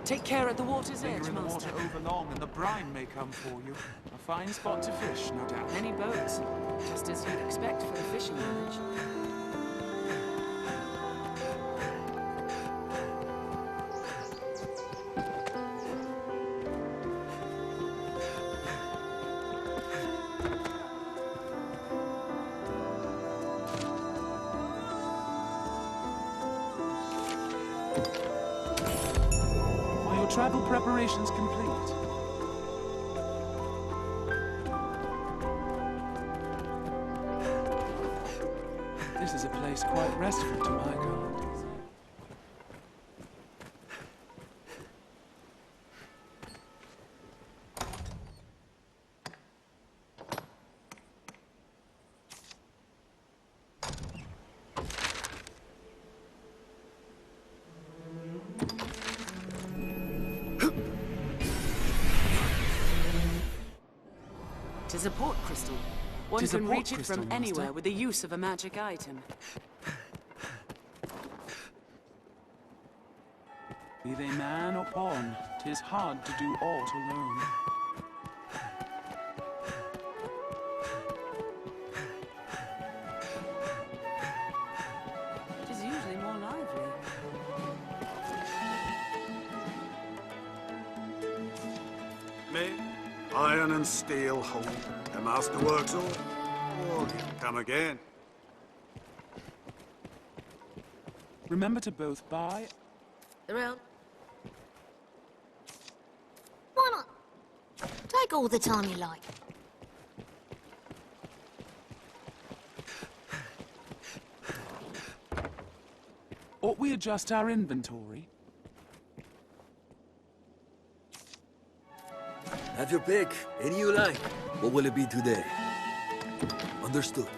Take care at the water's edge, Linger in the Master. water over long and the brine may come for you. A fine spot to fish, no doubt. Many boats, just as you'd expect for a fishing village. Are your travel preparations complete? This is a place quite restful to my kind. Tis a port crystal. One Tis a can port reach it crystal, from Master. anywhere with the use of a magic item. Be they man or pawn, 'tis hard to do aught alone. It is usually more lively. Me, iron and steel hold. The master works all. Oh, come again. Remember to both buy. Around. Why not? Take all the time you like. Ought we adjust our inventory? Have your pick. Any you like. What will it be today? Understood.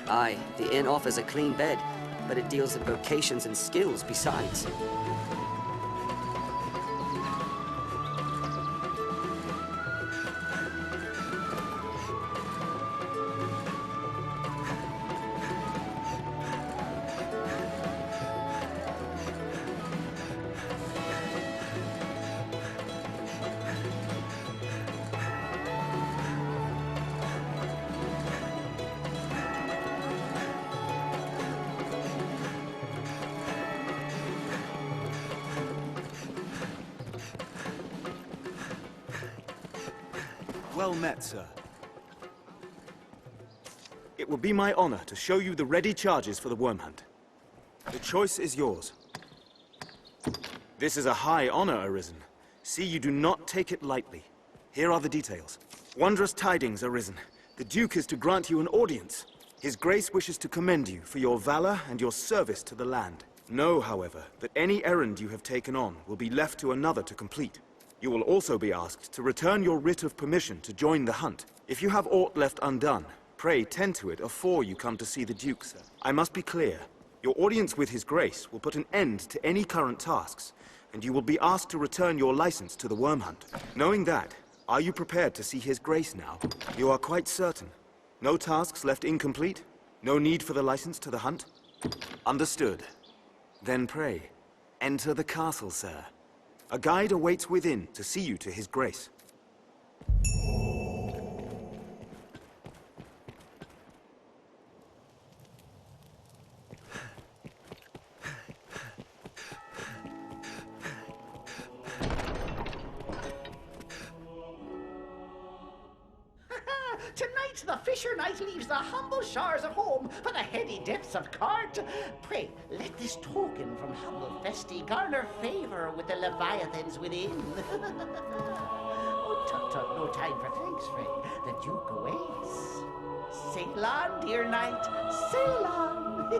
Aye, the inn offers a clean bed, but it deals with vocations and skills besides. Well met, sir. It will be my honor to show you the ready charges for the worm hunt. The choice is yours. This is a high honor, Arisen. See, you do not take it lightly. Here are the details. Wondrous tidings, Arisen. The Duke is to grant you an audience. His Grace wishes to commend you for your valor and your service to the land. Know, however, that any errand you have taken on will be left to another to complete. You will also be asked to return your writ of permission to join the hunt. If you have aught left undone, pray tend to it afore you come to see the Duke, sir. I must be clear. Your audience with His Grace will put an end to any current tasks, and you will be asked to return your license to the worm hunt. Knowing that, are you prepared to see His Grace now? You are quite certain? No tasks left incomplete? No need for the license to the hunt? Understood. Then pray, enter the castle, sir. A guide awaits within to see you to His Grace. Tonight the fisher knight leaves the humble shores of home for the heady depths of Cart. Pray, let this token from humble Festi garner favor with the leviathans within. Oh, tut tut, no time for thanks, friend. The Duke awaits. Sail on, dear knight, sail on.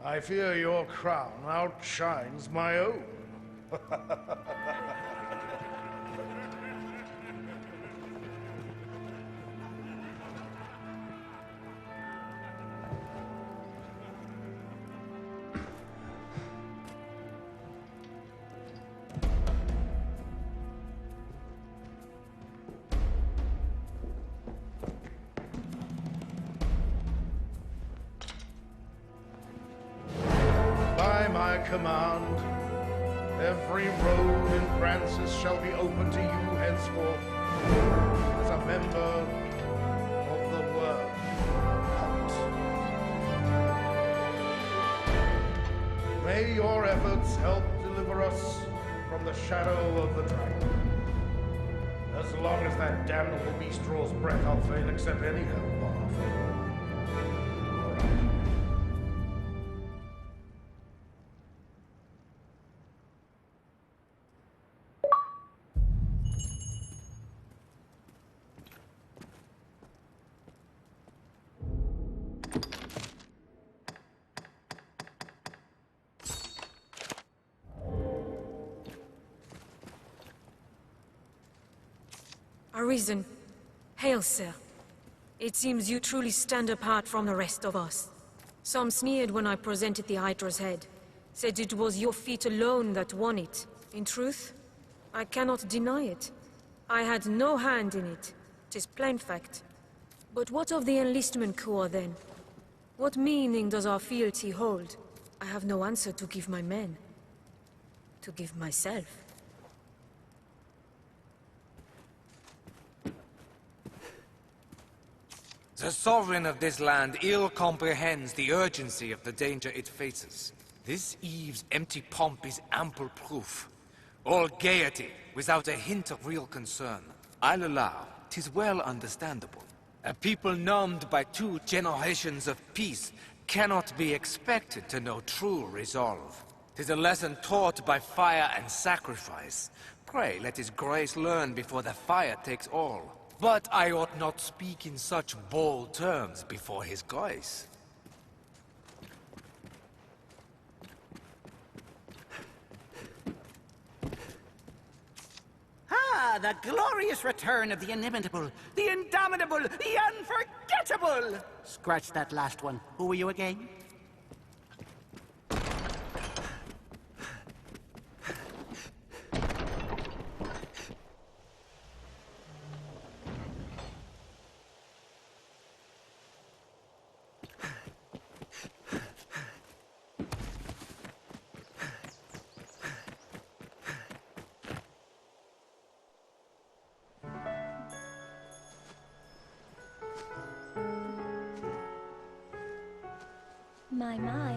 I fear your crown outshines my own. By my command, every road in Francis shall be open to you henceforth as a member of the world. May your efforts help deliver us from the shadow of the dragon. As long as that damnable beast draws breath, I'll fain accept any help on offer. Arisen. Hail, sir. It seems you truly stand apart from the rest of us. Some sneered when I presented the Hydra's head, said it was your feat alone that won it. In truth, I cannot deny it. I had no hand in it. 'Tis plain fact. But what of the enlistment corps, then? What meaning does our fealty hold? I have no answer to give my men. To give myself. The sovereign of this land ill comprehends the urgency of the danger it faces. This eve's empty pomp is ample proof. All gaiety, without a hint of real concern. I'll allow, 'tis well understandable. A people numbed by 2 generations of peace cannot be expected to know true resolve. 'Tis a lesson taught by fire and sacrifice. Pray let his grace learn before the fire takes all. But I ought not speak in such bold terms before his grace. Ah, the glorious return of the inimitable, the indomitable, the unforgettable! Scratch that last one. Who were you again? My.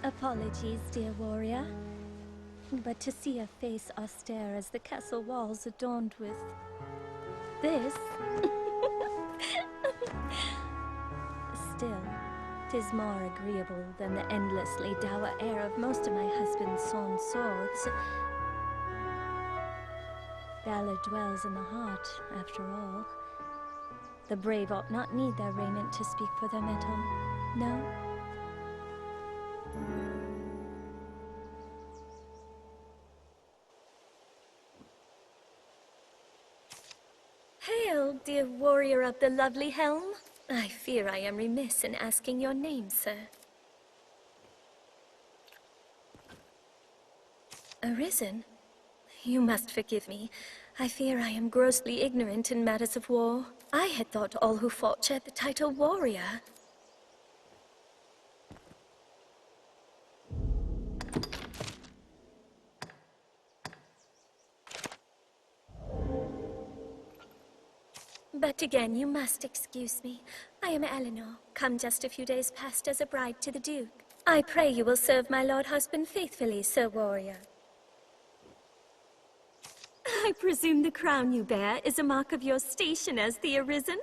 Apologies, dear warrior. But to see a face austere as the castle walls adorned with this... Still, 'tis more agreeable than the endlessly dour air of most of my husband's sawn swords. Valor dwells in the heart, after all. The brave ought not need their raiment to speak for their mettle, no? Hail, dear warrior of the lovely helm. I fear I am remiss in asking your name, sir. Arisen? You must forgive me. I fear I am grossly ignorant in matters of war. I had thought all who fought shared the title warrior. But again, you must excuse me. I am Eleanor, come just a few days past as a bride to the Duke. I pray you will serve my lord husband faithfully, Sir Warrior. I presume the crown you bear is a mark of your station as the Arisen?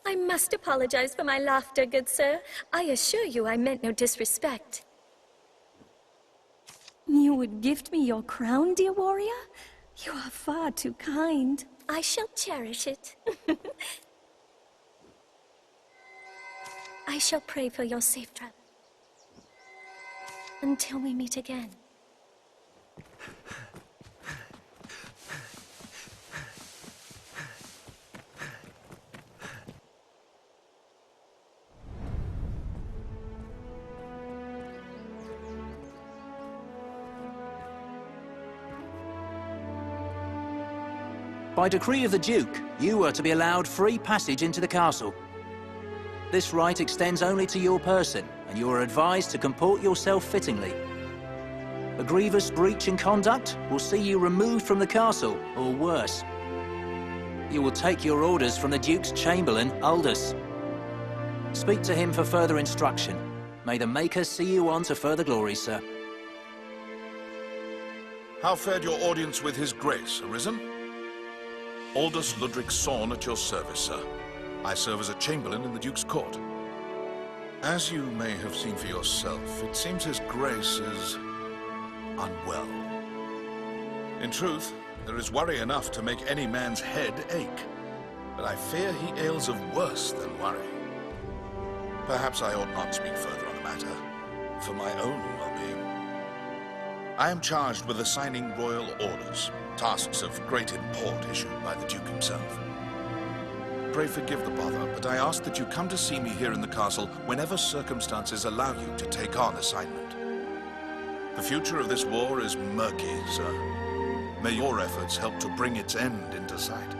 I must apologize for my laughter, good sir. I assure you I meant no disrespect. You would gift me your crown, dear warrior? You are far too kind. I shall cherish it. I shall pray for your safe travel. Until we meet again. By decree of the Duke, you are to be allowed free passage into the castle. This right extends only to your person, and you are advised to comport yourself fittingly. A grievous breach in conduct will see you removed from the castle, or worse. You will take your orders from the Duke's Chamberlain, Aldous. Speak to him for further instruction. May the Maker see you on to further glory, sir. How fared your audience with His Grace, Arisen? Aldous Ludric Sorn at your service, sir. I serve as a Chamberlain in the Duke's court. As you may have seen for yourself, it seems His Grace is unwell. In truth, there is worry enough to make any man's head ache. But I fear he ails of worse than worry. Perhaps I ought not speak further on the matter, for my own well-being. I am charged with assigning royal orders, tasks of great import issued by the Duke himself. Pray forgive the bother, but I ask that you come to see me here in the castle whenever circumstances allow you to take on assignment. The future of this war is murky, sir. May your efforts help to bring its end into sight.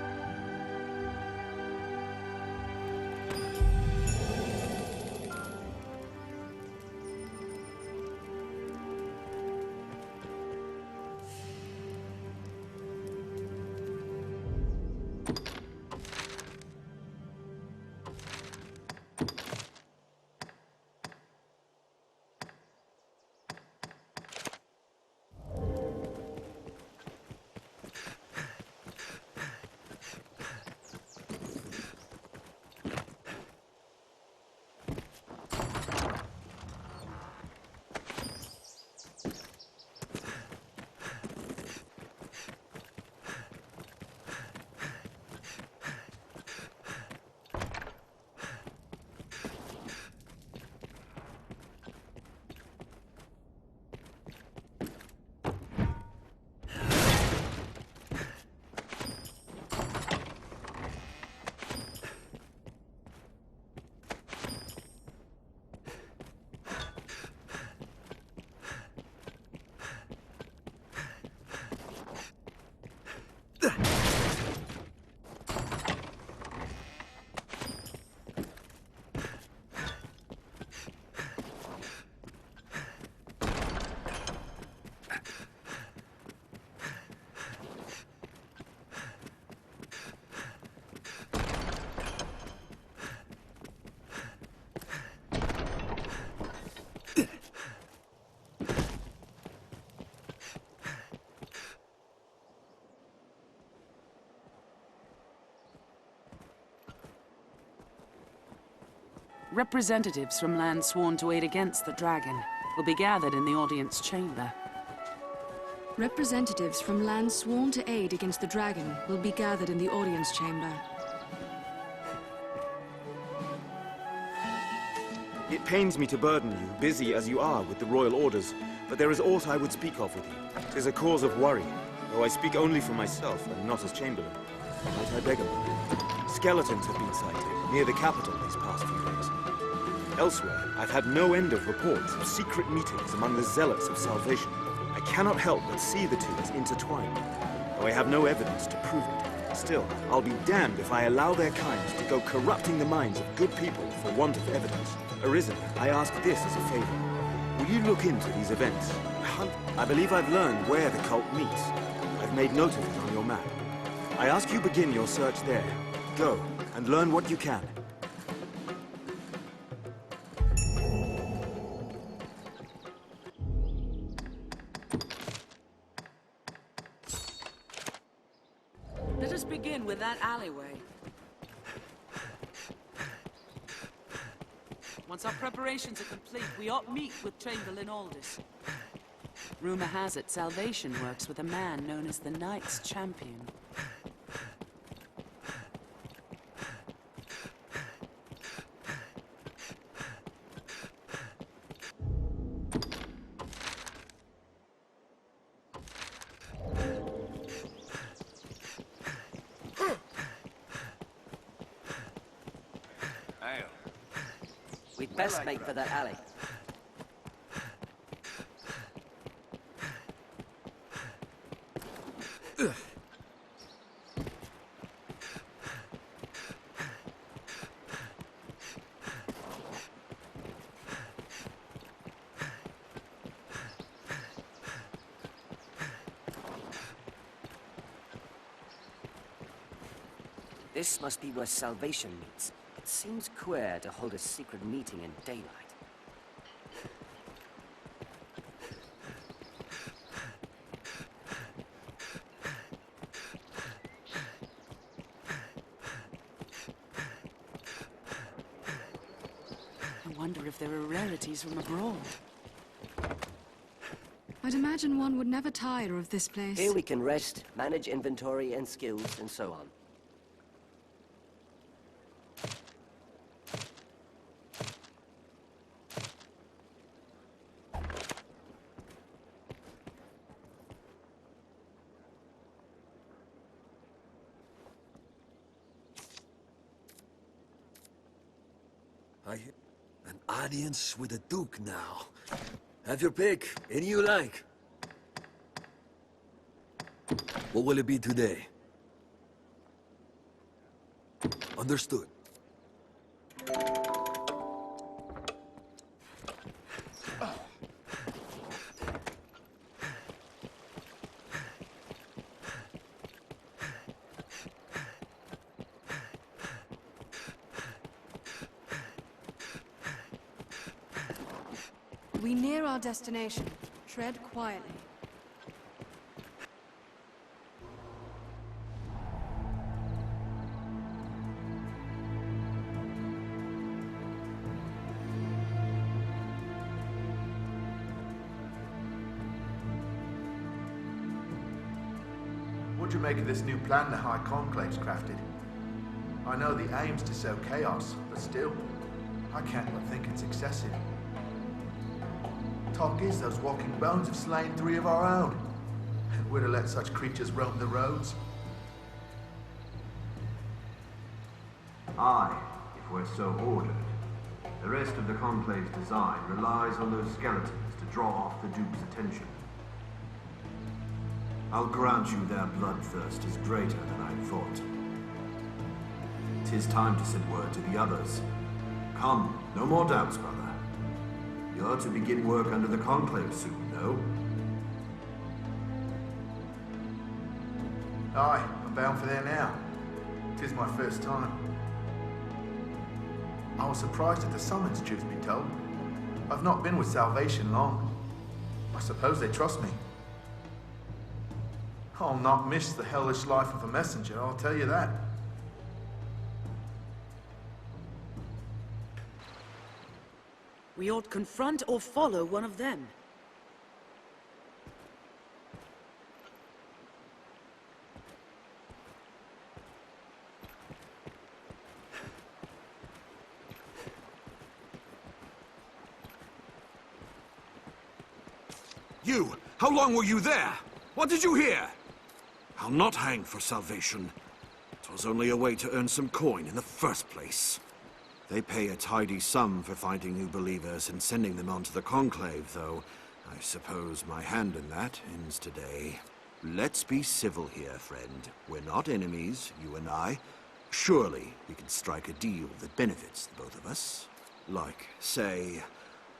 Representatives from lands sworn to aid against the dragon will be gathered in the audience chamber. Representatives from lands sworn to aid against the dragon will be gathered in the audience chamber. It pains me to burden you, busy as you are with the royal orders, but there is aught I would speak of with you. 'Tis a cause of worry, though I speak only for myself and not as Chamberlain. Might I beg a moment? Skeletons have been sighted near the capital these past few days. Elsewhere, I've had no end of reports of secret meetings among the zealots of salvation. I cannot help but see the two as intertwined, though I have no evidence to prove it. Still, I'll be damned if I allow their kind to go corrupting the minds of good people for want of evidence. Arisen, I ask this as a favor. Will you look into these events? I believe I've learned where the cult meets. I've made note of it on your map. I ask you begin your search there. Go, and learn what you can. Let us begin with that alleyway. Once our preparations are complete, we ought meet with Chamberlain Aldous. Rumor has it Salvation works with a man known as the Knight's Champion. We'd best make for that alley. This must be where Salvation meets. It seems queer to hold a secret meeting in daylight. I wonder if there are rarities from abroad. I'd imagine one would never tire of this place. Here we can rest, manage inventory and skills, and so on. An audience with the Duke now. Have your pick, any you like. What will it be today? Understood. We near our destination. Tread quietly. What do you make of this new plan the High Conclave's crafted? I know the aim's to sow chaos, but still, I can't but think it's excessive. Talk is, those walking bones have slain 3 of our own. And we're to let such creatures roam the roads? Aye, if we're so ordered. The rest of the Conclave's design relies on those skeletons to draw off the Duke's attention. I'll grant you their bloodthirst is greater than I thought. 'Tis time to send word to the others. Come, no more doubts, brother. You're to begin work under the Conclave soon, no? Aye, I'm bound for there now. 'Tis my first time. I was surprised at the summons, truth be told. I've not been with Salvation long. I suppose they trust me. I'll not miss the hellish life of a messenger, I'll tell you that. We ought confront or follow one of them. You! How long were you there? What did you hear? I'll not hang for Salvation. 'Twas only a way to earn some coin in the first place. They pay a tidy sum for finding new believers and sending them on to the Conclave, though I suppose my hand in that ends today. Let's be civil here, friend. We're not enemies, you and I. Surely we can strike a deal that benefits the both of us. Like, say,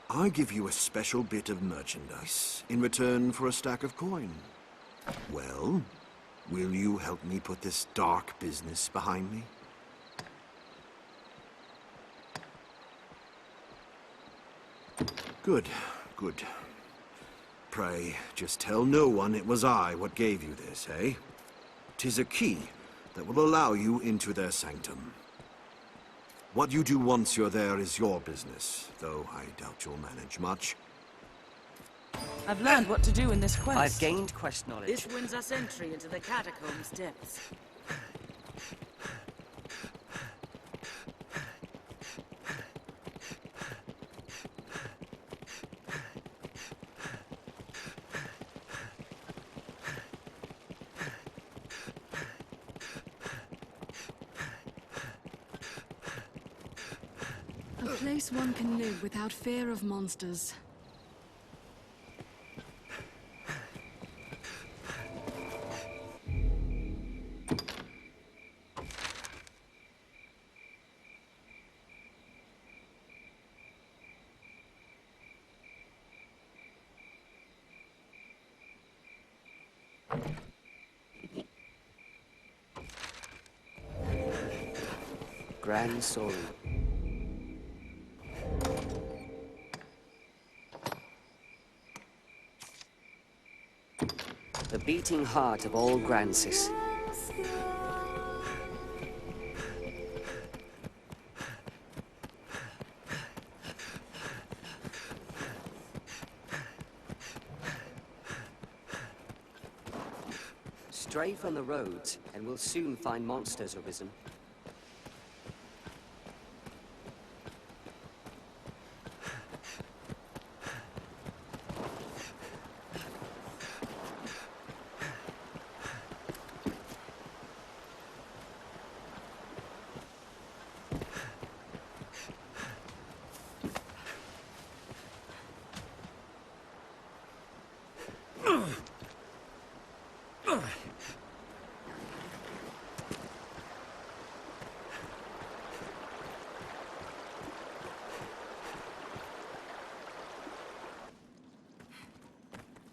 I give you a special bit of merchandise in return for a stack of coin. Well, will you help me put this dark business behind me? Good, good. Pray, just tell no one it was I what gave you this, eh? 'Tis a key that will allow you into their sanctum. What you do once you're there is your business, though I doubt you'll manage much. I've learned what to do in this quest. I've gained quest knowledge. This wins us entry into the catacombs' depths. place one can live without fear of monsters. Grand Soul. The beating heart of all Grancis. Stray from the roads, and we'll soon find monsters, Arisen.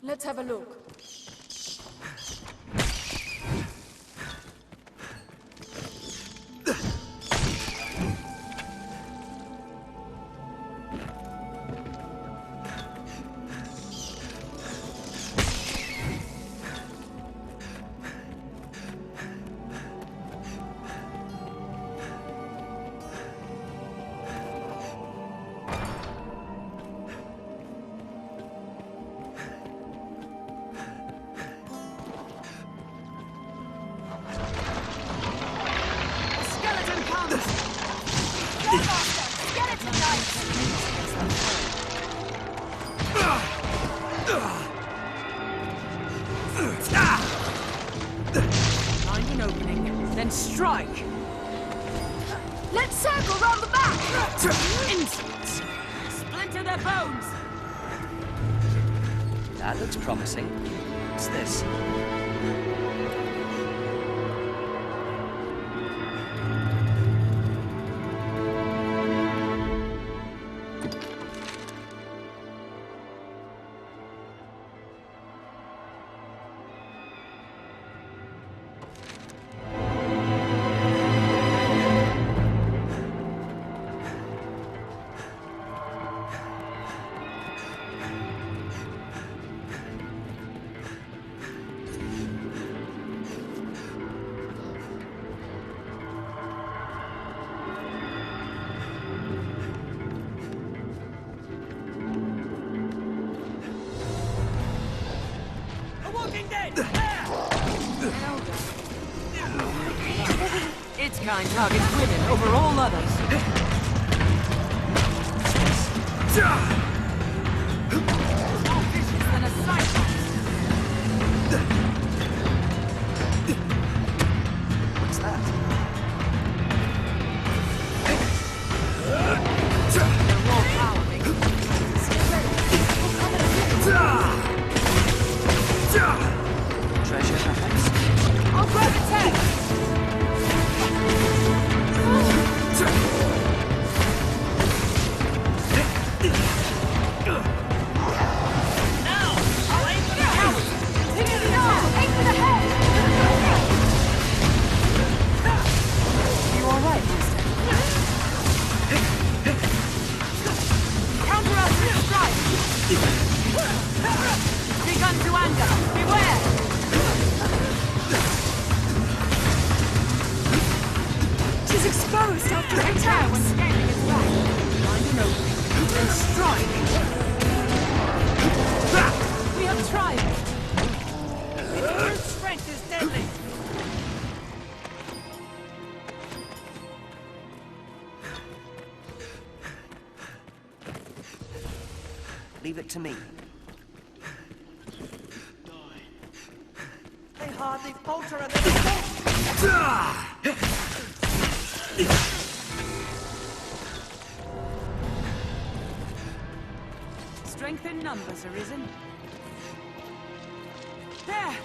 Let's have a look. Find an opening, then strike! Let's circle round the back! Insolence! Splinter their bones! That looks promising. What's this? Its kind targets women over all others. More vicious than a cyclops. What's that? Their raw power makes Treasure, perhaps? I'll grab its head! Begun to anger! Beware! She's exposed after Attack when scaling its back. Find an opening, then strike! We have triumphed! Its brute strength is deadly! Leave it to me. They hardly falter at their us, Arisen. There!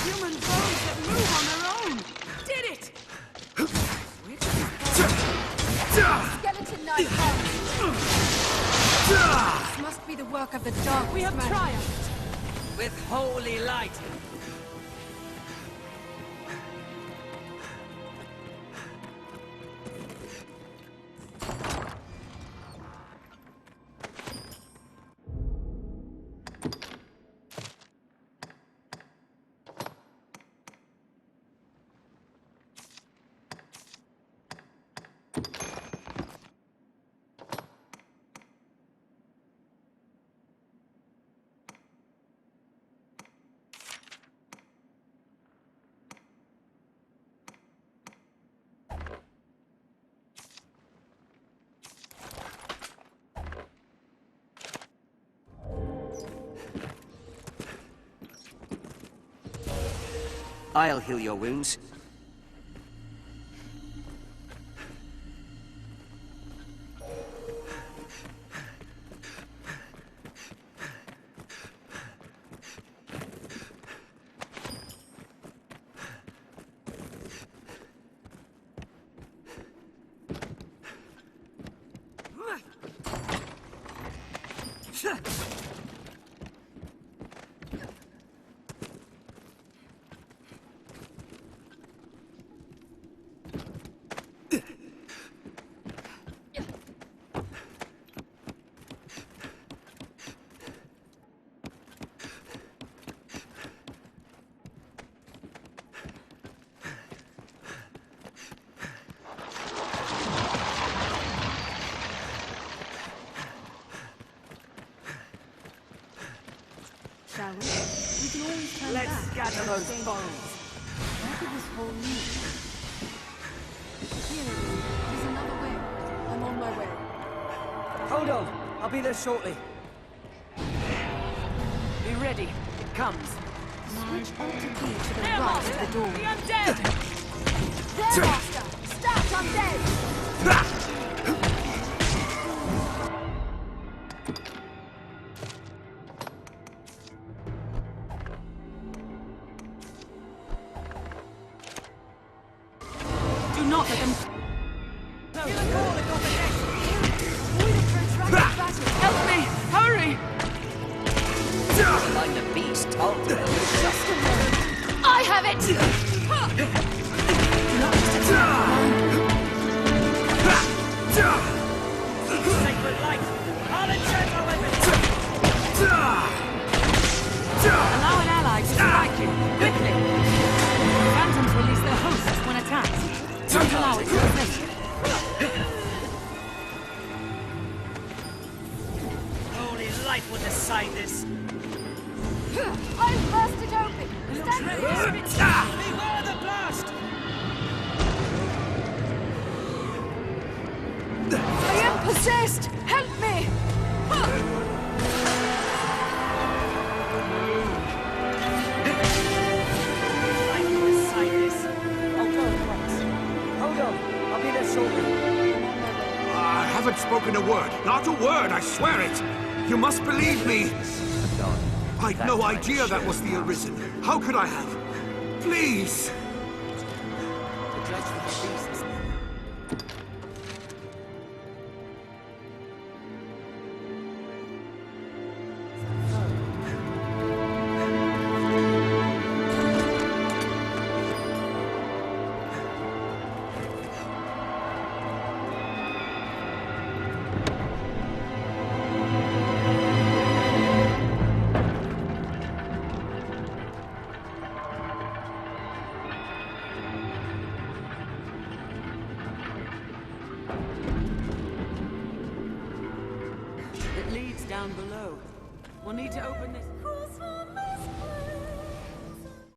Human bones that move on their own! Did it! Skeleton knife bones! This must be the work of the dark. We have triumphed! With holy light! I'll heal your wounds. Shall we? We can always turn Let's back. scatter those bones. What could this hole mean? Here it is. There's another way. I'm on my way. Hold on. I'll be there shortly. Be ready. It comes. Switch Alt to B to the There, right Master! of the door. The undead! There, Master! Stat undead! Do not let them... Help me! Hurry! Like the beast told me. Just a moment. I have it! Sacred light! I'll enchant our weapons! Allow an ally to strike you, quickly! Phantoms release their hosts when attacked. Don't allow it to resist. Holy light will decide this. I'll burst it open! Stand ready! Beware the blast! I am possessed! Help me! Light will decide this. I'll go across. Hold on. I'll be there shortly. I haven't spoken a word. Not a word, I swear it. You must believe me. I'd no idea that was the Arisen. How could I have? Please! The dreadful beasts. It leads down below. We'll need to open this.